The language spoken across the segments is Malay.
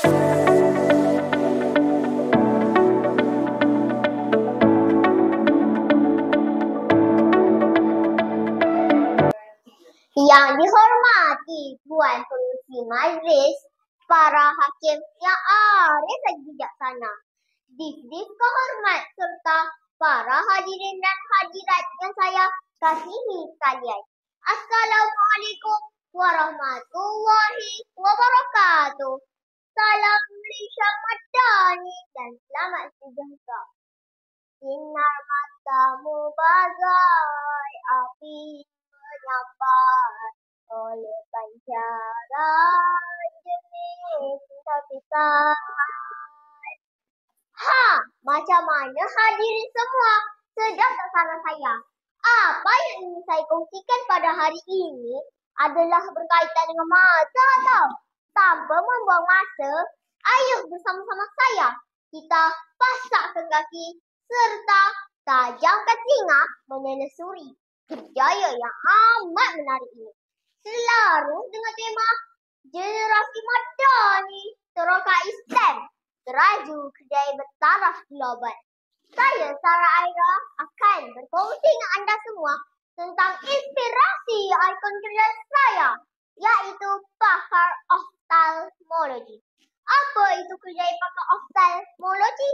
Yang dihormati Tuan Pengerusi Majlis, para hakim yang arif dan bijaksana, div-div kehormat serta para hadirin dan hadirat yang saya kasihi sekalian. Assalamualaikum warahmatullahi wabarakatuh. Salam Malaysia Madani dan selamat sejahtera. Sinar matamu bagai api menyambar oleh pancaran jernih cinta kita. Macam mana hadirin semua sedang tak salah saya? Apa yang ingin saya kongsikan pada hari ini adalah berkaitan dengan masa tau. Tanpa membuang masa, ayo bersama-sama saya kita pasakkan kaki serta tajamkan telinga menelusuri kerjaya yang amat menarik ini. Selaras dengan tema Generasi Madani Teroka STEM, teraju kerjaya bertaraf global. Saya, Sarah Aira, akan berkongsi dengan anda semua tentang inspirasi ikon kerja saya, iaitu pakar oftalmologi. Apa itu kerjaya pakar oftalmologi?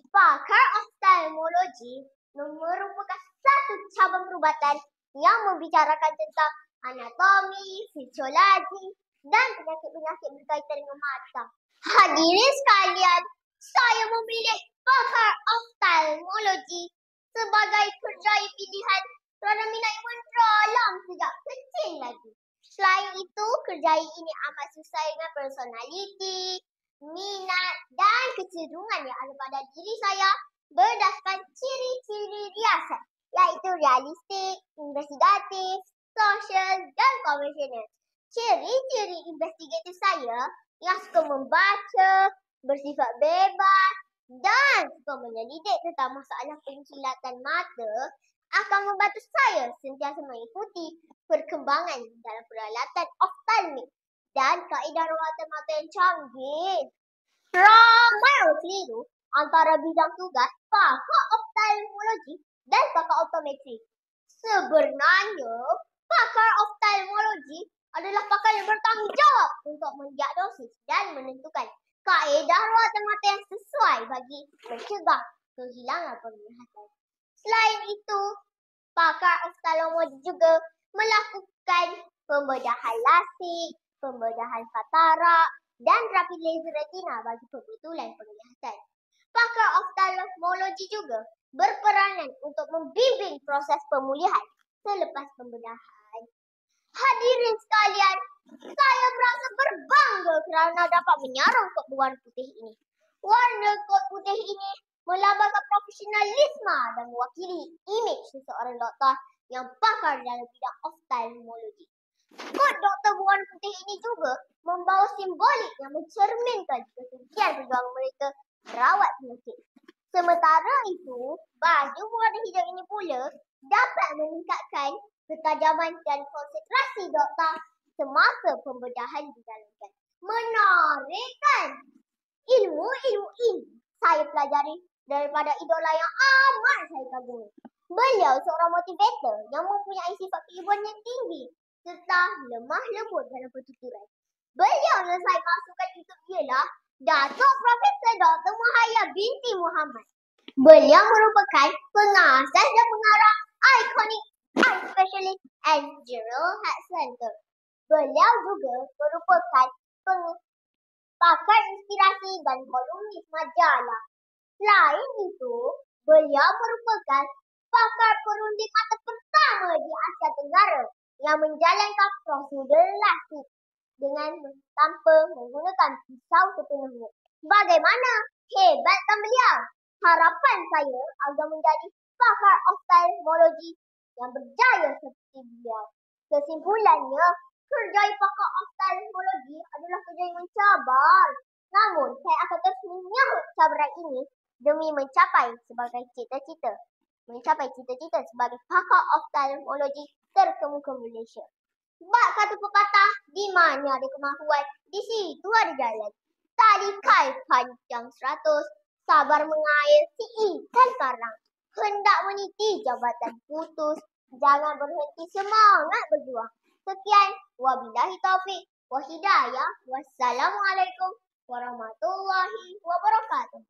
Pakar oftalmologi merupakan satu cabang perubatan yang membicarakan tentang anatomi, fisiologi dan penyakit-penyakit berkaitan dengan mata. Hadirin sekalian, saya memilih pakar oftalmologi sebagai kerjaya pilihan kerana minat yang mendalam sejak kecil lagi. Selain itu, kerjaya ini amat sesuai dengan personaliti, minat dan kecenderungan yang ada pada diri saya berdasarkan ciri-ciri riasan, iaitu realistik, investigatif, sosial dan konvensional. Ciri-ciri investigatif saya yang suka membaca, bersifat bebas dan suka menyelidik tentang masalah penkilatan mata akan membantu saya sentiasa mengikuti perkembangan dalam peralatan oftalmik dan kaedah rawatan mata yang canggih. Ramai orang keliru antara bidang tugas pakar oftalmologi dan pakar optometri. Sebenarnya, pakar oftalmologi adalah pakar yang bertanggungjawab untuk mendiagnosis dan menentukan kaedah rawatan mata yang sesuai bagi mencegah kehilangan penglihatan. Selain itu, pakar oftalmologi juga melakukan pembedahan lasik, pembedahan katarak dan terapi laser retina bagi pembetulan penglihatan. Pakar oftalmologi juga berperanan untuk membimbing proses pemulihan selepas pembedahan. Hadirin sekalian, saya merasa berbangga kerana dapat menyarung kod berwarna putih ini. Warna kod putih ini melambangkan profesionalisme dan mewakili imej seseorang doktor yang pakar dalam bidang oftalmologi. Kod doktor berwarna putih ini juga membawa simbolik yang mencerminkan kesucian perjuangan mereka merawat penyakit. Sementara itu, baju berwarna hijau ini pula dapat meningkatkan ketajaman dan konsentrasi doktor semasa pembedahan dijalankan. Menarik kan? Ilmu-ilmu ini saya pelajari daripada idola yang amat saya kagumi. Beliau seorang motivator yang mempunyai sifat keibuan yang tinggi serta lemah lembut dalam pertuturan. Beliau yang saya masukkan itu ialah Datuk Profesor Dr. Muhayya binti Muhammad. Beliau merupakan pengasas dan pengarah Iconic Eye Specialist and General Health Center. Beliau juga merupakan pakar inspirasi dan kolumnis majalah. Selain itu, beliau merupakan pakar perunding mata pertama di Asia Tenggara yang menjalankan prosedur lasik dengan tanpa menggunakan pisau sepenuhnya. Bagaimana? Hebatkan beliau. Harapan saya agar menjadi pakar oftalmologi yang berjaya seperti beliau. Kesimpulannya, kerjaya pakar oftalmologi adalah kerja yang mencabar. Namun, saya akan terus menyahut cabaran ini demi mencapai cita-cita sebagai pakar oftalmologi terkemuka Malaysia. Bak kata pepatah, di mana ada kemahuan, di situ ada jalan. Talikai panjang 100, sabar mengair si ikan karang. Hendak meniti jabatan putus, jangan berhenti semangat berjuang. Sekian, wabillahi taufik, wa hidayah, wassalamualaikum warahmatullahi wabarakatuh.